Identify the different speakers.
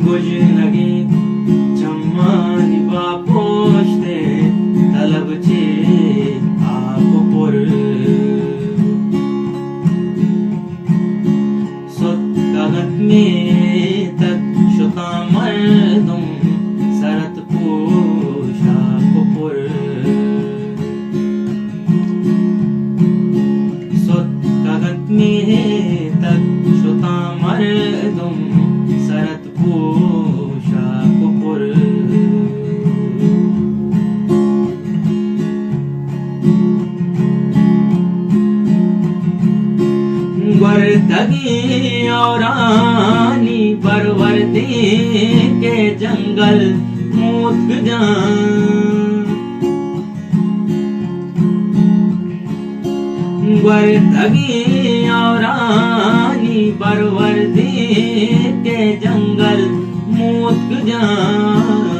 Speaker 1: गुजनगी चम्मानी बापोश्ते तलब चे आपो पुर सुत कगत में तक शुता मर्दुम सरत पोशा पुर सुत कगत में तक शुता मर्दुम सरत पोशा पुर वर्दगी औरानी परवरदी के जंगल मूत जान वर्दगी औरानी परवरदी के जंगल मूत जान